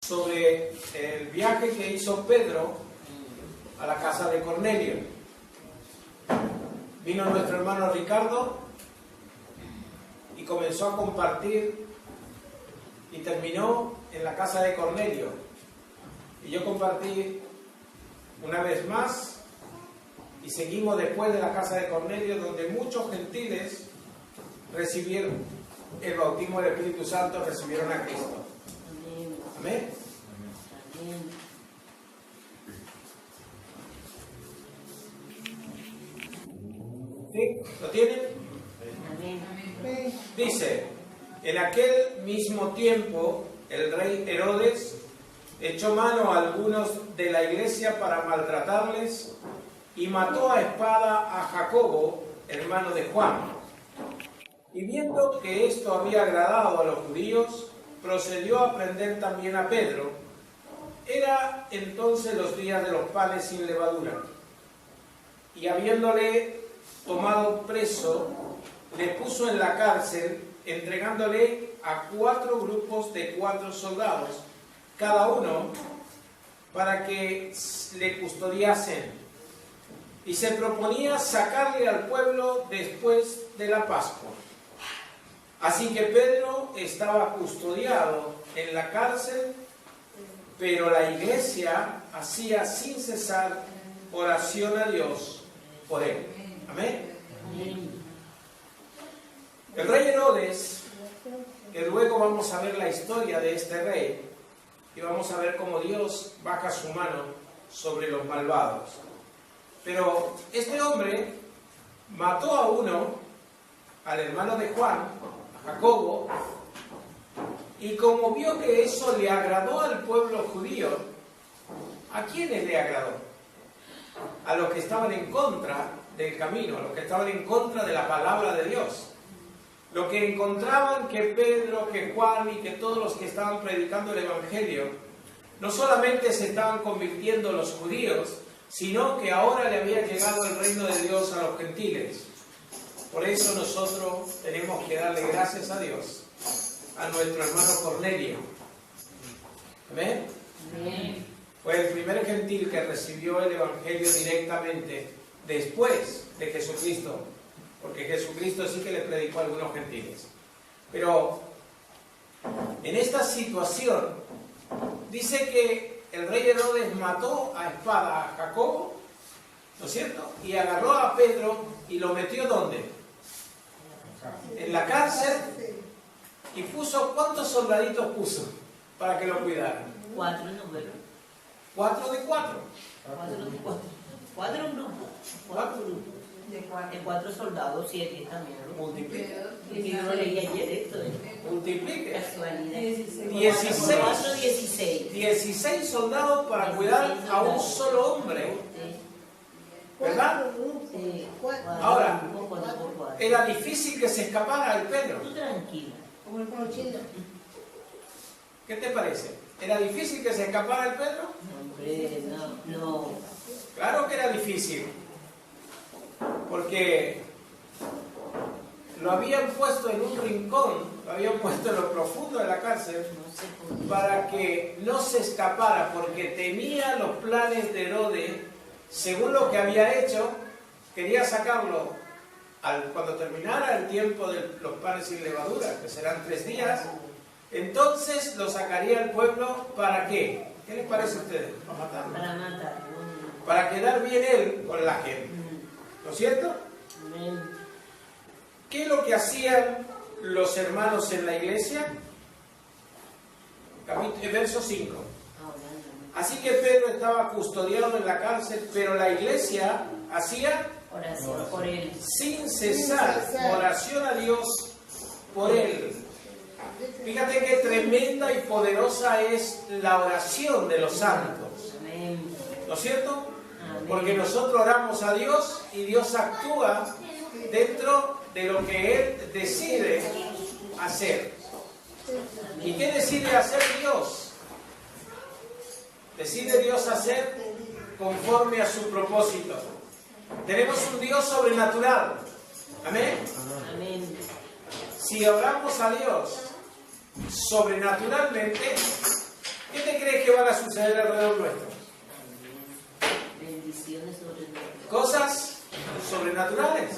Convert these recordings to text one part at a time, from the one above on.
Sobre el viaje que hizo Pedro a la casa de Cornelio. Vino nuestro hermano Ricardo y comenzó a compartir y terminó en la casa de Cornelio. Y yo compartí una vez más y seguimos después de la casa de Cornelio, donde muchos gentiles recibieron el bautismo del Espíritu Santo, recibieron a Cristo. Amén. ¿Sí? ¿Lo tienen? Dice: en aquel mismo tiempo el rey Herodes echó mano a algunos de la iglesia para maltratarles y mató a espada a Jacobo, hermano de Juan. Y viendo que esto había agradado a los judíos, procedió a prender también a Pedro. Era entonces los días de los panes sin levadura. Y habiéndole tomado preso, le puso en la cárcel, entregándole a 4 grupos de 4 soldados, cada uno, para que le custodiasen. Y se proponía sacarle al pueblo después de la Pascua. Así que Pedro estaba custodiado en la cárcel, pero la iglesia hacía sin cesar oración a Dios por él. Amén. El rey Herodes, que luego vamos a ver la historia de este rey, y vamos a ver cómo Dios baja su mano sobre los malvados. Pero este hombre mató a uno, al hermano de Juan, Jacobo, y como vio que eso le agradó al pueblo judío, ¿a quiénes le agradó? A los que estaban en contra del camino, a los que estaban en contra de la palabra de Dios. Los que encontraban que Pedro, que Juan y que todos los que estaban predicando el Evangelio, no solamente se estaban convirtiendo los judíos, sino que ahora le había llegado el reino de Dios a los gentiles. Por eso nosotros tenemos que darle gracias a Dios, a nuestro hermano Cornelio. ¿Amén? Amén. Fue el primer gentil que recibió el Evangelio directamente después de Jesucristo, porque Jesucristo sí que le predicó a algunos gentiles. Pero en esta situación dice que el rey Herodes mató a espada a Jacobo, ¿no es cierto? Y agarró a Pedro y lo metió ¿dónde? En la cárcel. Y puso, ¿cuántos soldaditos puso para que lo cuidaran? 4 números. 4 de 4. 4 de 4. 4 grupos. 4 grupos. De 4 soldados, 7 también. Multiplique. Y yo lo leí ayer esto. Multiplique. Casualidad. 16 soldados para cuidar a un solo hombre. ¿Verdad? Ahora, era difícil que se escapara el Pedro. Tú tranquila. ¿Qué te parece? ¿Era difícil que se escapara el Pedro? Hombre, no. Claro que era difícil. Porque lo habían puesto en un rincón, lo habían puesto en lo profundo de la cárcel para que no se escapara, porque temía los planes de Herodes. Según lo que había hecho, quería sacarlo cuando terminara el tiempo de los panes sin levadura, que serán 3 días. Entonces lo sacaría al pueblo, ¿para qué? ¿Qué les parece a ustedes? Para matarlo. Para matar. Para quedar bien él con la gente. ¿No es cierto? ¿Qué es lo que hacían los hermanos en la iglesia? Verso 5. Así que Pedro estaba custodiado en la cárcel, pero la iglesia hacía oración por él. Sin cesar oración a Dios por él. Fíjate qué tremenda y poderosa es la oración de los santos. ¿No es cierto? Porque nosotros oramos a Dios y Dios actúa dentro de lo que Él decide hacer. ¿Y qué decide hacer Dios? Decide Dios hacer conforme a su propósito. Tenemos un Dios sobrenatural. Amén. Amén. Si oramos a Dios sobrenaturalmente, ¿qué te crees que van a suceder alrededor nuestro? Bendiciones sobrenaturales. Cosas sobrenaturales.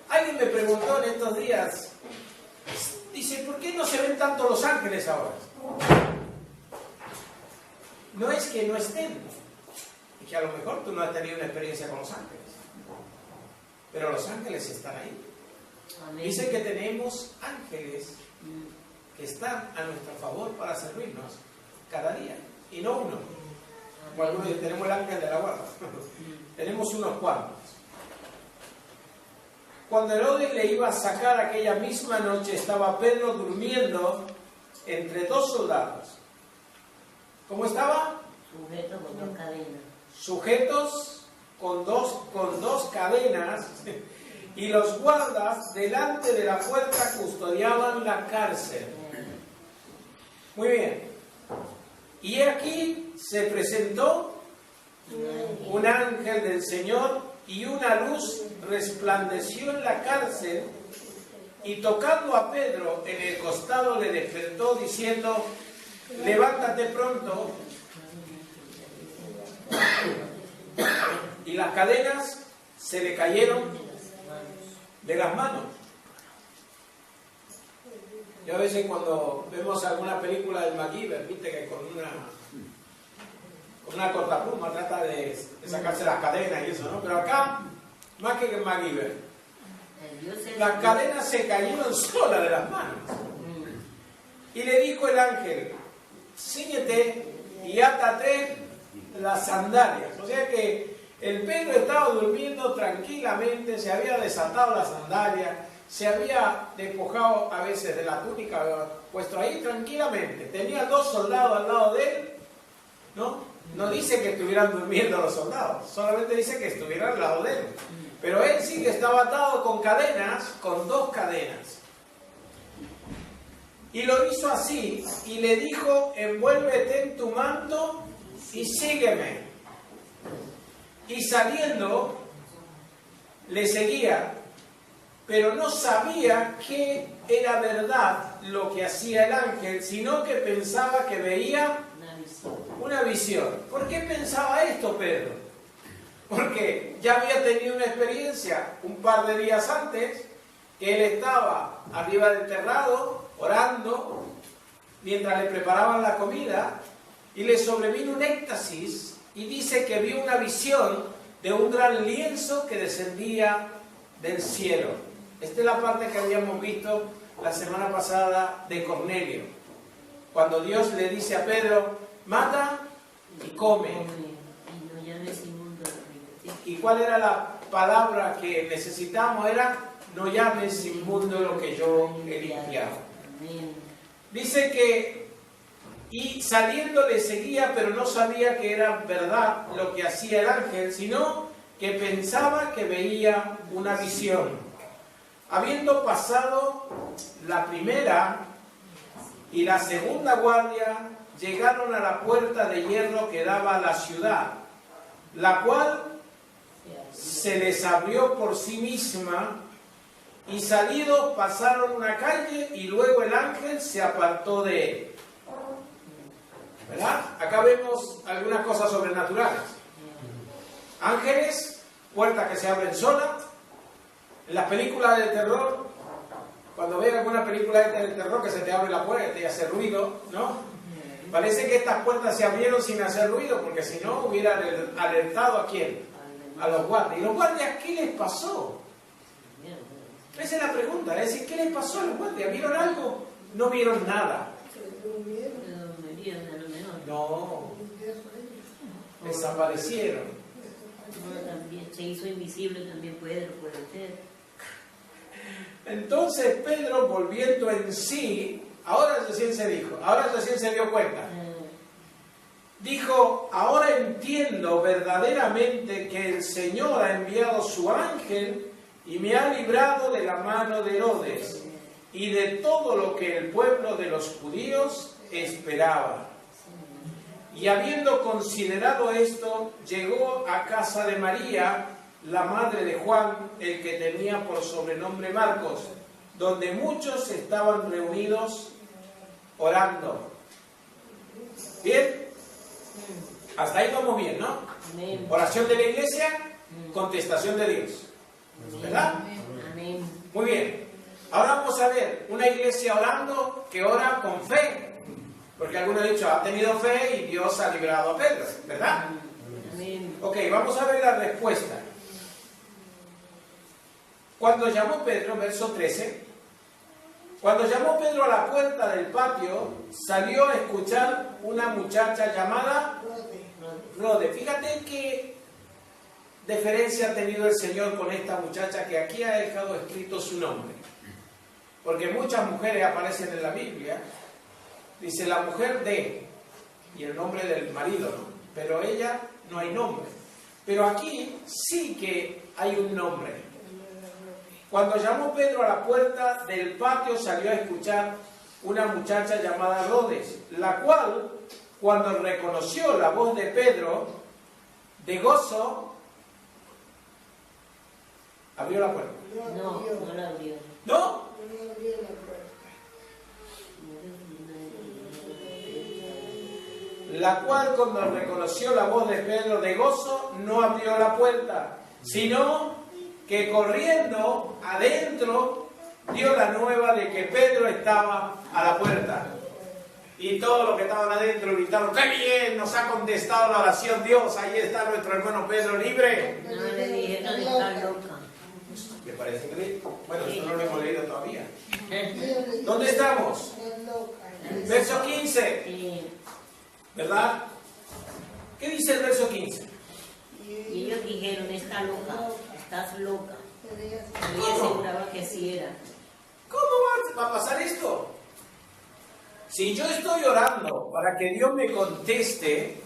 Alguien me preguntó en estos días, dice, ¿por qué no se ven tanto los ángeles ahora? No es que no estén, es que a lo mejor tú no has tenido una experiencia con los ángeles, pero los ángeles están ahí. Amén. Dice que tenemos ángeles que están a nuestro favor para servirnos cada día, y no uno. Como algunos dicen, tenemos el ángel de la guarda. Tenemos unos cuantos. Cuando Herodes le iba a sacar aquella misma noche, estaba Pedro durmiendo entre dos soldados. ¿Cómo estaba? Sujeto con dos cadenas. Sujetos con dos cadenas, y los guardas delante de la puerta custodiaban la cárcel. Muy bien. Y aquí se presentó un ángel del Señor, y una luz resplandeció en la cárcel, y tocando a Pedro en el costado le despertó diciendo, levántate pronto. Y las cadenas se le cayeron de las manos. Yo a veces cuando vemos alguna película del MacGyver, viste que con una cortapluma trata de sacarse las cadenas y eso, ¿no? Pero acá, más que en MacGyver, las cadenas se cayeron solas de las manos. Y le dijo el ángel, cíñete y átate las sandalias. O sea que el Pedro estaba durmiendo tranquilamente, se había desatado las sandalias, se había despojado a veces de la túnica, puesto ahí tranquilamente. Tenía dos soldados al lado de él, ¿no? No dice que estuvieran durmiendo los soldados, solamente dice que estuvieran al lado de él. Pero él sí que estaba atado con cadenas, con dos cadenas. Y lo hizo así, y le dijo, envuélvete en tu manto y sígueme. Y saliendo, le seguía, pero no sabía que era verdad lo que hacía el ángel, sino que pensaba que veía una visión. ¿Por qué pensaba esto, Pedro? Porque ya había tenido una experiencia un par de días antes, que él estaba arriba del terrado, orando, mientras le preparaban la comida, y le sobrevino un éxtasis, y dice que vio una visión de un gran lienzo que descendía del cielo. Esta es la parte que habíamos visto la semana pasada de Cornelio, cuando Dios le dice a Pedro, mata y come. ¿Y cuál era la palabra que necesitamos? Era, no llames inmundo lo que yo he limpiado. Dice que, y saliendo le seguía, pero no sabía que era verdad lo que hacía el ángel, sino que pensaba que veía una visión. Habiendo pasado la primera y la segunda guardia, llegaron a la puerta de hierro que daba a la ciudad, la cual se les abrió por sí misma, y salidos pasaron una calle, y luego el ángel se apartó de él. ¿Verdad? Acá vemos algunas cosas sobrenaturales. Ángeles, puertas que se abren solas. En las películas de terror, cuando ven alguna película de terror que se te abre la puerta y hace ruido, ¿no? Parece que estas puertas se abrieron sin hacer ruido, porque si no hubieran alertado ¿a quién? A los guardias. ¿Y los guardias qué les pasó? Esa es la pregunta, es decir, ¿qué les pasó a los guardias? ¿Vieron algo? No vieron nada. No, desaparecieron. Se hizo invisible también, puede ser. Entonces Pedro, volviendo en sí, ahora recién se dio cuenta. Dijo, ahora entiendo verdaderamente que el Señor ha enviado su ángel y me ha librado de la mano de Herodes y de todo lo que el pueblo de los judíos esperaba. Y habiendo considerado esto, llegó a casa de María, la madre de Juan, el que tenía por sobrenombre Marcos, donde muchos estaban reunidos orando. Hasta ahí vamos bien, ¿no? Amén. Oración de la iglesia, contestación de Dios. ¿Verdad? Amén. Muy bien. Ahora vamos a ver una iglesia orando que ora con fe. Porque algunos han dicho, ha tenido fe y Dios ha librado a Pedro. ¿Verdad? Amén. Ok, vamos a ver la respuesta. Cuando llamó Pedro, verso 13, cuando llamó Pedro a la puerta del patio, salió a escuchar una muchacha llamada Rode. Fíjate qué deferencia ha tenido el Señor con esta muchacha que aquí ha dejado escrito su nombre. Porque muchas mujeres aparecen en la Biblia, dice la mujer de, y el nombre del marido, ¿no? Pero ella no hay nombre. Pero aquí sí que hay un nombre. Cuando llamó Pedro a la puerta del patio, salió a escuchar una muchacha llamada Rodes, la cual, cuando reconoció la voz de Pedro, de gozo, abrió la puerta. No, no la abrió. ¿No? La cual, cuando reconoció la voz de Pedro de gozo, no abrió la puerta, sino que corriendo adentro dio la nueva de que Pedro estaba a la puerta. Y todos los que estaban adentro gritaron, ¡qué bien! Nos ha contestado la oración Dios. Ahí está nuestro hermano Pedro libre. No le dijeron, está loca. ¿Le parece increíble? Bueno, esto no lo hemos leído todavía. ¿Dónde estamos? Verso 15. Sí. ¿Verdad? ¿Qué dice el verso 15? Y ellos dijeron, está loca, estás loca. Y ella aseguraba que sí era. ¿Cómo va a pasar esto? Si yo estoy orando para que Dios me conteste,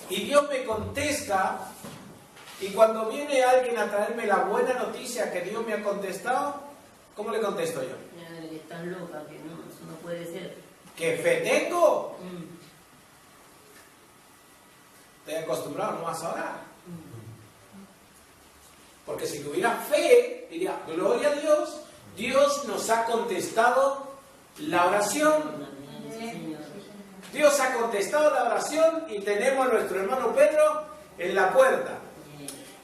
y Dios me contesta, y cuando viene alguien a traerme la buena noticia que Dios me ha contestado, ¿cómo le contesto yo? Que estás loca, que no, eso no puede ser. ¿Qué fe tengo? Estoy acostumbrado nomás a orar. Porque si tuviera fe, diría, gloria a Dios, Dios nos ha contestado la oración. Dios ha contestado la oración y tenemos a nuestro hermano Pedro en la puerta.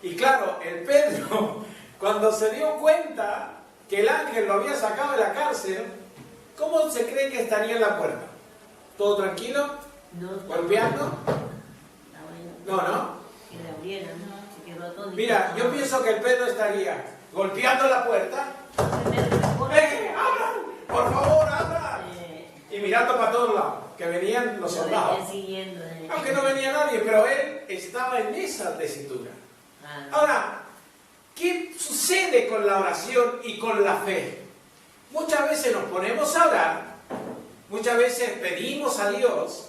Y claro, el Pedro, cuando se dio cuenta que el ángel lo había sacado de la cárcel, ¿cómo se cree que estaría en la puerta? ¿Todo tranquilo? ¿Golpeando? No. Que le abrieran, se quedó atónito. Mira, yo pienso que el Pedro estaría golpeando la puerta. ¡Abran! ¡Por favor, abran! Y mirando para todos lados, que venían los soldados. Aunque no venía nadie, pero él estaba en esa tesitura. Ahora, ¿qué sucede con la oración y con la fe? Muchas veces nos ponemos a orar, muchas veces pedimos a Dios,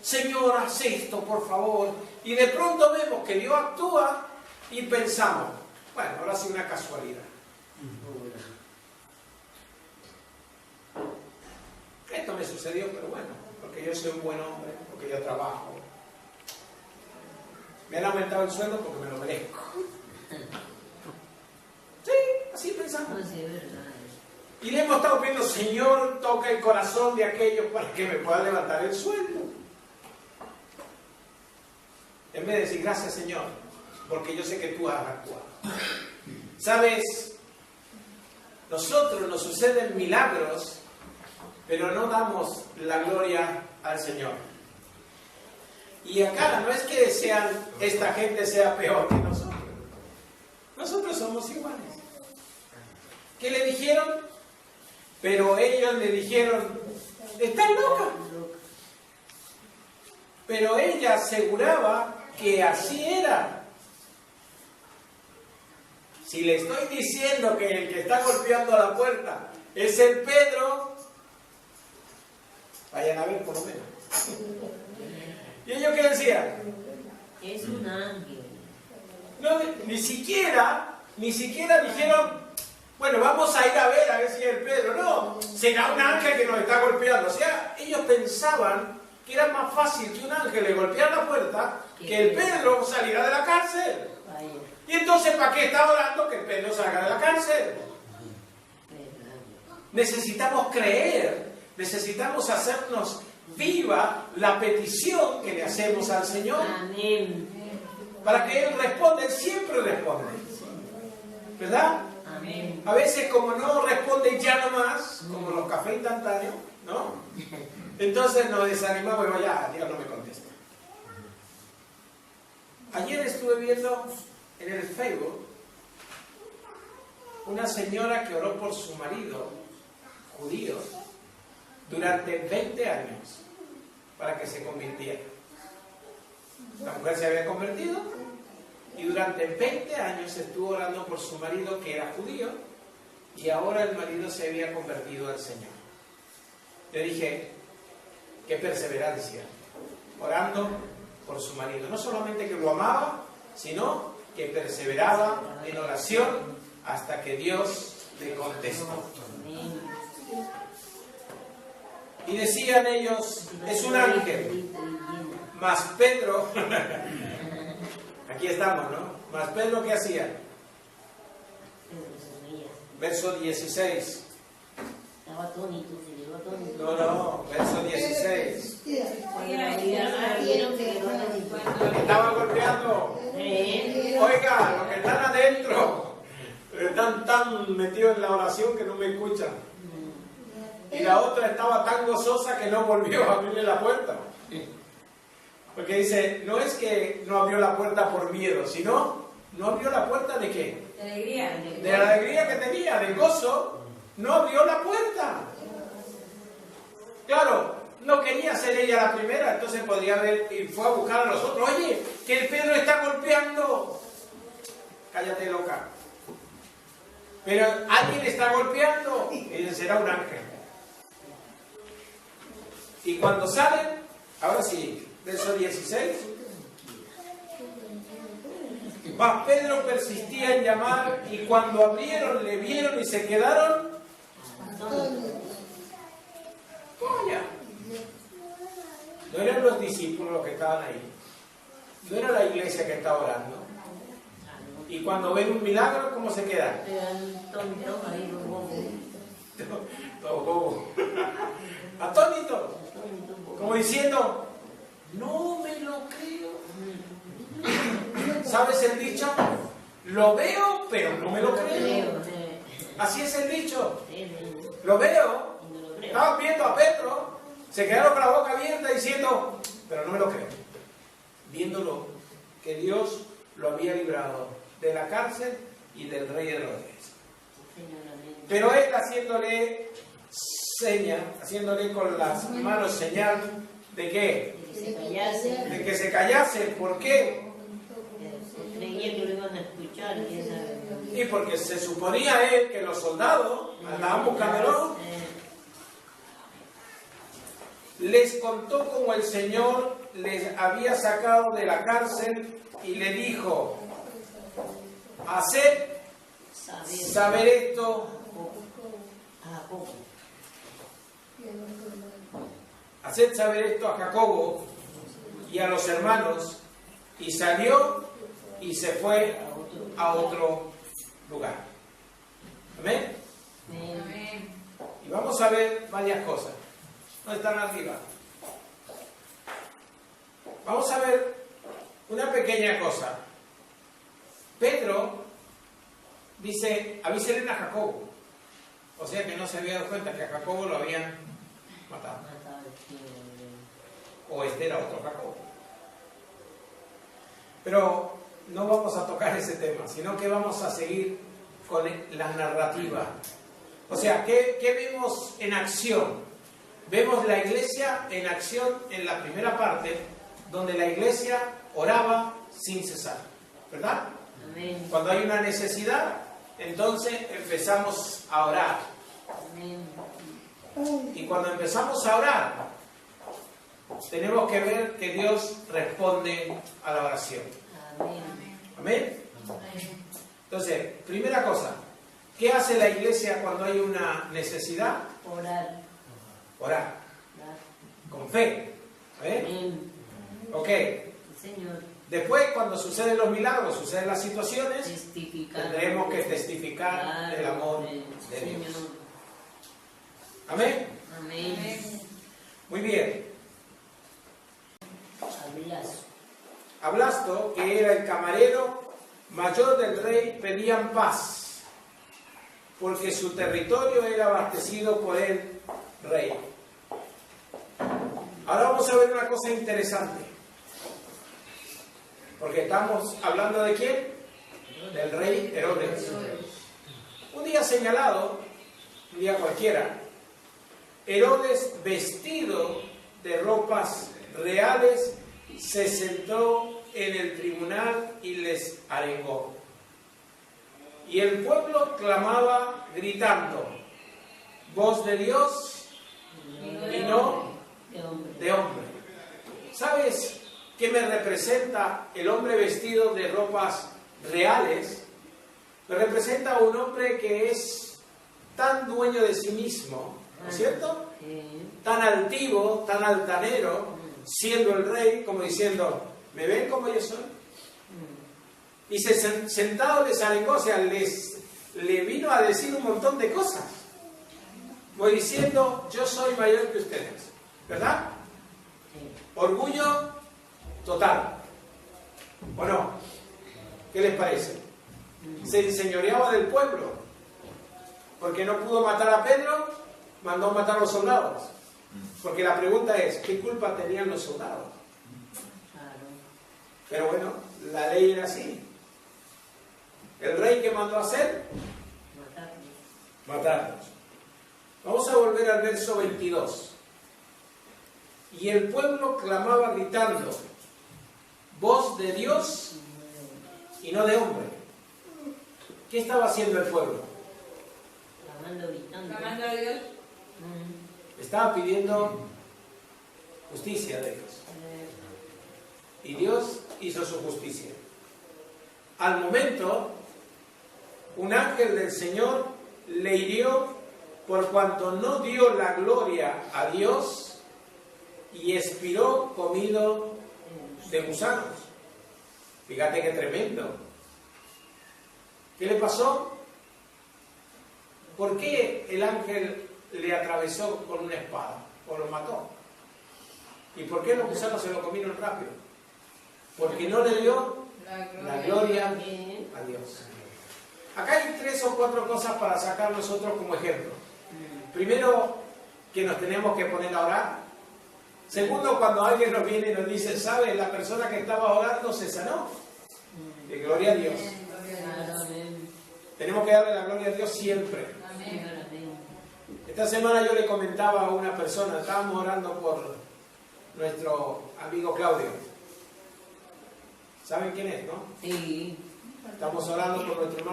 Señor, haz esto, por favor, y de pronto vemos que Dios actúa y pensamos, bueno, ahora sí una casualidad. Esto me sucedió, pero bueno, porque yo soy un buen hombre, porque yo trabajo. Me han aumentado el sueldo porque me lo merezco. Sí, así pensamos. Y le hemos estado pidiendo, Señor, toca el corazón de aquellos para que me pueda levantar el sueldo. En vez de decir, gracias Señor, porque yo sé que tú has actuado. ¿Sabes? Nosotros nos suceden milagros, pero no damos la gloria al Señor. Y acá no es que esta gente sea peor que nosotros. Nosotros somos iguales. ¿Qué le dijeron? Pero ellos le dijeron, estás loca. Pero ella aseguraba que así era. Si le estoy diciendo que el que está golpeando a la puerta es el Pedro, vayan a ver por lo menos. ¿Y ellos qué decían? Es un ángel. No, ni siquiera dijeron, bueno, vamos a ir a ver si es el Pedro. No, será un ángel que nos está golpeando. O sea, ellos pensaban que era más fácil que un ángel le golpeara la puerta que el Pedro saliera de la cárcel. Y entonces, ¿para qué está orando que el Pedro salga de la cárcel? Necesitamos creer, necesitamos hacernos viva la petición que le hacemos al Señor. Amén. Para que Él responda, Él siempre responde. ¿Verdad? Amén. A veces como no responde ya nomás, como los cafés instantáneos, ¿no? Entonces nos desanimamos y digo, ya, Dios no me contesta. Ayer estuve viendo en el Facebook una señora que oró por su marido, judío, durante 20 años para que se convirtiera. La mujer se había convertido y durante 20 años estuvo orando por su marido que era judío y ahora el marido se había convertido al Señor. Le dije, qué perseverancia, orando por su marido. No solamente que lo amaba, sino que perseveraba en oración hasta que Dios le contestó. Y decían ellos, es un ángel. Mas Pedro, aquí estamos, ¿no? Mas Pedro, ¿qué hacía? Verso 16. Estaba atónito, se quedó atónito. No, verso 16. Estaba golpeando. Oiga, los que están adentro están tan metidos en la oración que no me escuchan. Y la otra estaba tan gozosa que no volvió a abrirle la puerta. Porque dice, no es que no abrió la puerta por miedo, sino, ¿no abrió la puerta de qué? De alegría. De la alegría que tenía, de gozo, no abrió la puerta. Claro, no quería ser ella la primera, entonces podría haber, y fue a buscar a los otros. Oye, que el Pedro está golpeando. Cállate, loca. Pero alguien está golpeando. Y dice, será un ángel. Y cuando salen, ahora sí, verso 16. Mas Pedro persistía en llamar y cuando abrieron le vieron y se quedaron. Vaya. No eran los discípulos los que estaban ahí. No era la iglesia que estaba orando. Y cuando ven un milagro, ¿cómo se quedan? Todo bobo. Atónitos. Como diciendo, no me lo creo. ¿Sabes el dicho? Lo veo, pero no me lo creo. Así es el dicho. Lo veo. Estaban viendo a Pedro, se quedaron con la boca abierta diciendo, pero no me lo creo. Viéndolo, que Dios lo había librado de la cárcel y del rey Herodes. Pero él haciéndole seña, haciéndole con las manos señal de qué? De que se callase. ¿Por qué? Creía que lo iban a escuchar. Y porque se suponía él que los soldados andaban buscándolo. Les contó cómo el Señor les había sacado de la cárcel y le dijo, haced saber esto a Jacobo y a los hermanos, y salió y se fue a otro lugar. ¿Amén? Y vamos a ver varias cosas. ¿Dónde están arriba? Vamos a ver una pequeña cosa. Pedro dice, avísenle a Jacobo. O sea que no se había dado cuenta que a Jacobo lo habían matado. O este era otro Jacobo. Pero no vamos a tocar ese tema, sino que vamos a seguir con la narrativa. O sea, ¿qué vemos en acción? Vemos la iglesia en acción en la primera parte, donde la iglesia oraba sin cesar, ¿verdad? Amén. Cuando hay una necesidad, entonces empezamos a orar. Amén. Y cuando empezamos a orar, tenemos que ver que Dios responde a la oración. Amén. ¿Amén? Entonces, primera cosa, ¿qué hace la iglesia cuando hay una necesidad? Orar. Orar. Con fe. Amén. Ok. Señor. Después, cuando suceden los milagros, suceden las situaciones, Testificar. tendremos que testificar del amor de Dios. Amén. Amén. Muy bien. A Blasto, que era el camarero mayor del rey, pedían paz, porque su territorio era abastecido por el rey. Ahora vamos a ver una cosa interesante, porque estamos hablando ¿de quién? Del rey Herodes. Un día señalado, un día cualquiera, Herodes, vestido de ropas reales, se sentó en el tribunal y les arengó. Y el pueblo clamaba gritando: voz de Dios y no de hombre. ¿Sabes qué me representa el hombre vestido de ropas reales? Me representa a un hombre que es tan dueño de sí mismo, ¿no es cierto? Tan altivo, tan altanero, siendo el rey, como diciendo: ¿me ven como yo soy? Y sentado les arengó, o sea, le vino a decir un montón de cosas. Voy diciendo: yo soy mayor que ustedes, ¿verdad? Orgullo total, ¿o no? ¿Qué les parece? Se enseñoreaba del pueblo, porque no pudo matar a Pedro, mandó matar a los soldados. Porque la pregunta es: ¿qué culpa tenían los soldados? Pero bueno, la ley era así. ¿El rey qué mandó hacer? Matarlos. Vamos a volver al verso 22. Y el pueblo clamaba gritando: voz de Dios y no de hombre. ¿Qué estaba haciendo el pueblo? Clamando a Dios. Estaba pidiendo justicia de Dios. Y Dios hizo su justicia. Al momento, un ángel del Señor le hirió por cuanto no dio la gloria a Dios y expiró comido de gusanos. Fíjate qué tremendo. ¿Qué le pasó? ¿Por qué el ángel le atravesó con una espada o lo mató? ¿Y por qué los gusanos se lo comieron rápido? Porque no le dio la gloria a Dios. Acá hay 3 o 4 cosas para sacar nosotros como ejemplo. Primero, que nos tenemos que poner a orar. Segundo, cuando alguien nos viene y nos dice: ¿sabe? La persona que estaba orando se sanó. De gloria a Dios. Tenemos que darle la gloria a Dios siempre. Esta semana yo le comentaba a una persona, estábamos orando por nuestro amigo Claudio. ¿Saben quién es, no? Sí. Estamos orando por nuestro hermano.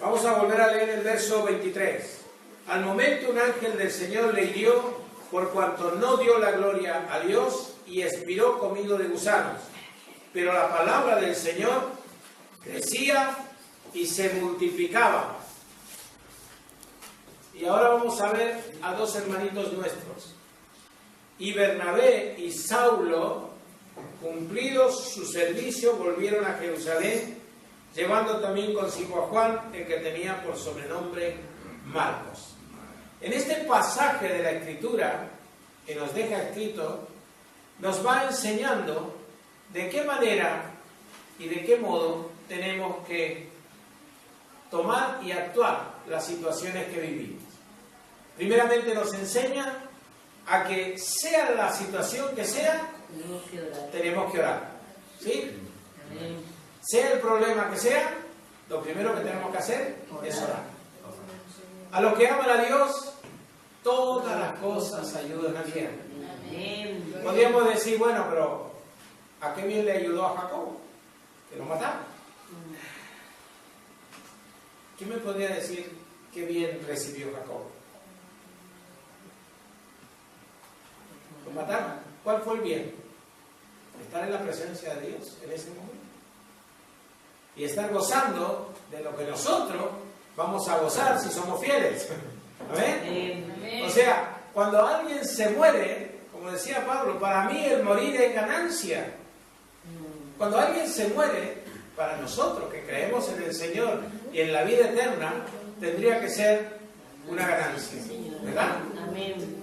Vamos a volver a leer el verso 23. Al momento un ángel del Señor le hirió por cuanto no dio la gloria a Dios y expiró comido de gusanos. Pero la palabra del Señor crecía y se multiplicaba. Y ahora vamos a ver a 2 hermanitos nuestros. Y Bernabé y Saulo, cumplidos su servicio, volvieron a Jerusalén, llevando también consigo a Juan, el que tenía por sobrenombre Marcos. En este pasaje de la Escritura, que nos deja escrito, nos va enseñando de qué manera y de qué modo tenemos que tomar y actuar las situaciones que vivimos. Primeramente nos enseña a que sea la situación que sea, tenemos que orar. ¿Sí? Sea el problema que sea, lo primero que tenemos que hacer es orar. A los que aman a Dios, todas las cosas ayudan a bien. Podríamos decir: bueno, pero ¿a qué bien le ayudó a Jacob? Que lo mataron. ¿Quién me podría decir qué bien recibió Jacob? ¿Lo mataron? ¿Cuál fue el bien? Estar en la presencia de Dios en ese momento. Y estar gozando de lo que nosotros vamos a gozar si somos fieles. ¿Amén? O sea, cuando alguien se muere, como decía Pablo, para mí el morir es ganancia. Cuando alguien se muere, para nosotros que creemos en el Señor y en la vida eterna, tendría que ser una ganancia, ¿verdad? Amén.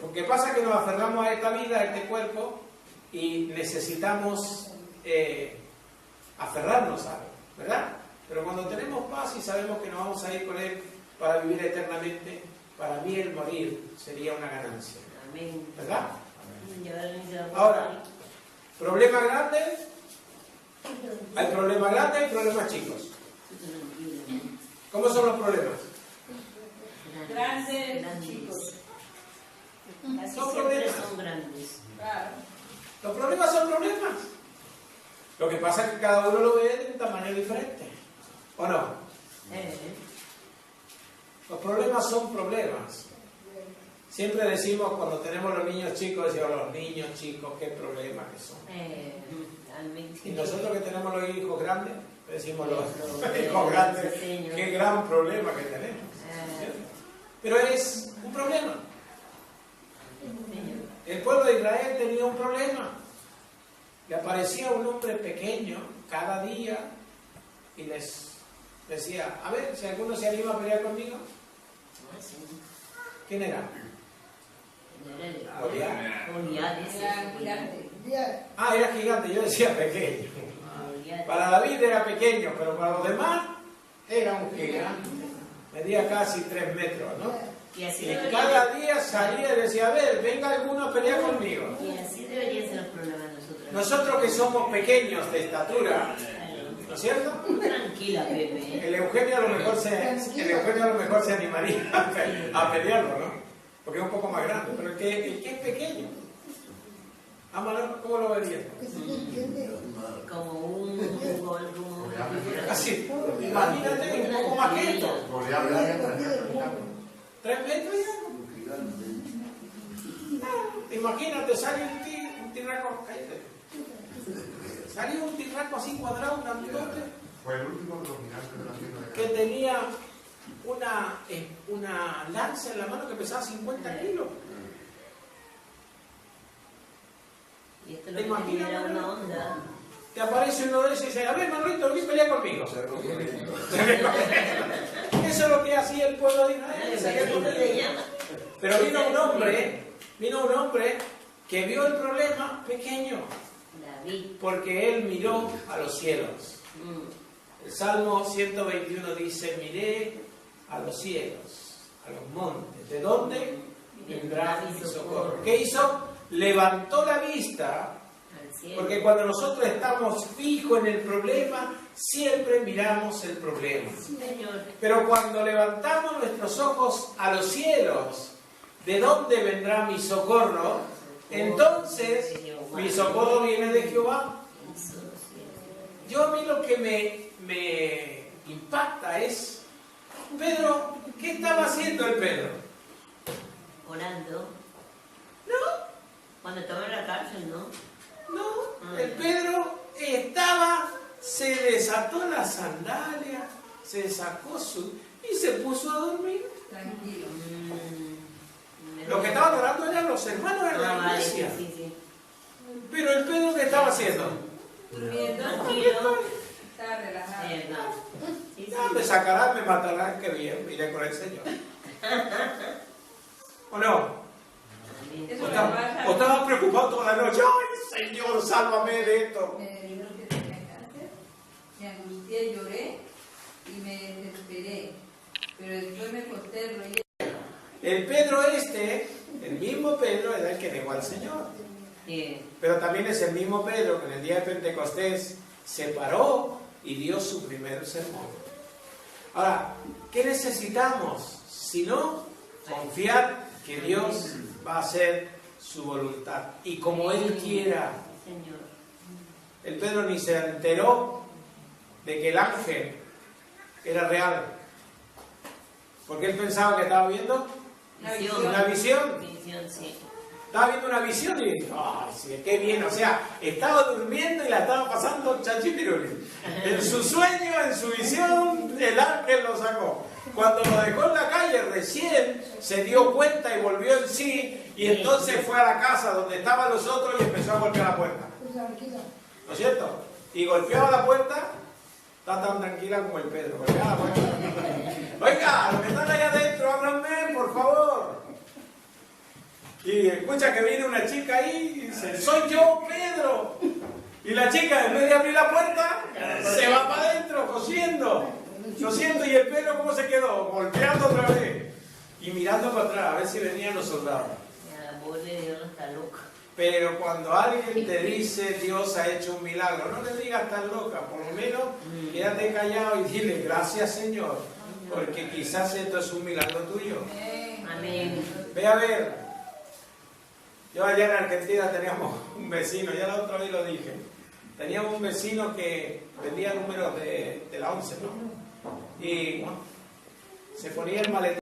¿Por Lo que pasa es que nos aferramos a esta vida, a este cuerpo, y necesitamos aferrarnos a algo, ¿verdad? Pero cuando tenemos paz y sabemos que nos vamos a ir con Él para vivir eternamente, para mí el morir sería una ganancia. Amén. ¿Verdad? Amén. Ahora, ¿problemas grandes? Hay problemas grandes y problemas chicos. ¿Cómo son los problemas? Grandes, chicos. Casi Son siempre problemas. son grandes. Claro. Los problemas son problemas. Lo que pasa es que cada uno lo ve de un tamaño diferente. ¿O no? Los problemas son problemas. Siempre decimos cuando tenemos los niños chicos, decimos los niños chicos, qué problemas que son. Y nosotros que tenemos los hijos grandes, decimos los hijos grandes, qué gran problema que tenemos. Pero es un problema. El pueblo de Israel tenía un problema. Le aparecía un hombre pequeño cada día y les decía, a ver, si alguno se anima a pelear conmigo. ¿Quién era? Ah, era gigante, yo decía pequeño. Para David era pequeño, pero para los demás era un gigante. Medía casi 3 metros, ¿no? Y cada día salía y decía, a ver, venga alguno a pelear conmigo. Y así deberían ser los problemas nosotros. Nosotros que somos pequeños de estatura, ¿no es cierto? Tranquila, Pepe. El Eugenio a lo mejor se animaría a pelearlo, ¿no? Porque es un poco más grande, pero el que es pequeño. ¿Cómo lo verías? Como un gol, Así, imagínate, un poco más que esto. 3 metros ya. Imagínate, sale un tirraco, cállate. Salió un tirraco así cuadrado, un grandote. Fue el último de los gigantes de la tierra. Que tenía una lanza en la mano que pesaba 50 kilos. Y esto es lo que genera una onda. Te aparece uno de esos y dice, a ver, Manolito, ¿no quieres pelear conmigo? Eso es lo que hacía el pueblo de Israel. Pero vino un hombre que vio el problema pequeño. Porque él miró a los cielos. El Salmo 121 dice, miré a los cielos, a los montes. ¿De dónde vendrá mi socorro? ¿Qué hizo? Levantó la vista. Porque cuando nosotros estamos fijos en el problema, siempre miramos el problema. Pero cuando levantamos nuestros ojos a los cielos, ¿de dónde vendrá mi socorro? Entonces, mi socorro viene de Jehová. Yo a mí lo que me impacta es, Pedro, ¿qué estaba haciendo el Pedro? Orando. No. Cuando estaba en la cárcel, ¿no? No, el Pedro se desató la sandalia, se sacó y se puso a dormir. Tranquilo. Lo que estaban orando eran los hermanos de la iglesia. Sí. Pero el Pedro, ¿qué estaba haciendo? Durmiendo. Tranquilo. Estaba relajado. Ya me sacarán, me matarán, qué bien, iré con el Señor. ¿O no? Eso ¿O me pasa. estabas preocupado toda la noche? ¡Ay, Señor, sálvame de esto! Me dijeron que tenía cáncer, me angustié, lloré y me desesperé. Pero después me acosté, rollé. El Pedro el mismo Pedro, era el que negó al Señor. Pero también es el mismo Pedro que en el día de Pentecostés se paró y dio su primer sermón. Ahora, ¿qué necesitamos? Si no, confiar que Dios va a hacer su voluntad y como Él quiera. El Pedro ni se enteró de que el ángel era real, porque él pensaba que estaba viendo una visión. Sí. Estaba viendo una visión y dijo, ¡ay, sí, qué bien! O sea, estaba durmiendo y la estaba pasando chanchipiruli. En su sueño, en su visión, el ángel lo sacó. Cuando lo dejó en la calle, recién se dio cuenta y volvió en sí, y entonces fue a la casa donde estaban los otros y empezó a golpear la puerta. ¿No es cierto? Y golpeaba la puerta, está tan tranquila como el Pedro. Golpeaba la puerta. Oiga, los que están allá adentro, ábranme, por favor. Y escucha que viene una chica ahí y dice, soy yo, Pedro. Y la chica, en vez de abrir la puerta, se va para adentro, cosiendo. Y el Pedro, ¿cómo se quedó? Golpeando otra vez. Y mirando para atrás, a ver si venían los soldados. La voz de Dios no está loca. Pero cuando alguien te dice, Dios ha hecho un milagro, no le digas tan loca, por lo menos quédate callado y dile, gracias Señor, porque quizás esto es un milagro tuyo. Amén. Ve a ver, yo allá en Argentina teníamos un vecino, ya la otra vez lo dije, teníamos un vecino que vendía números de la 11, ¿no? Y se ponía el maletero.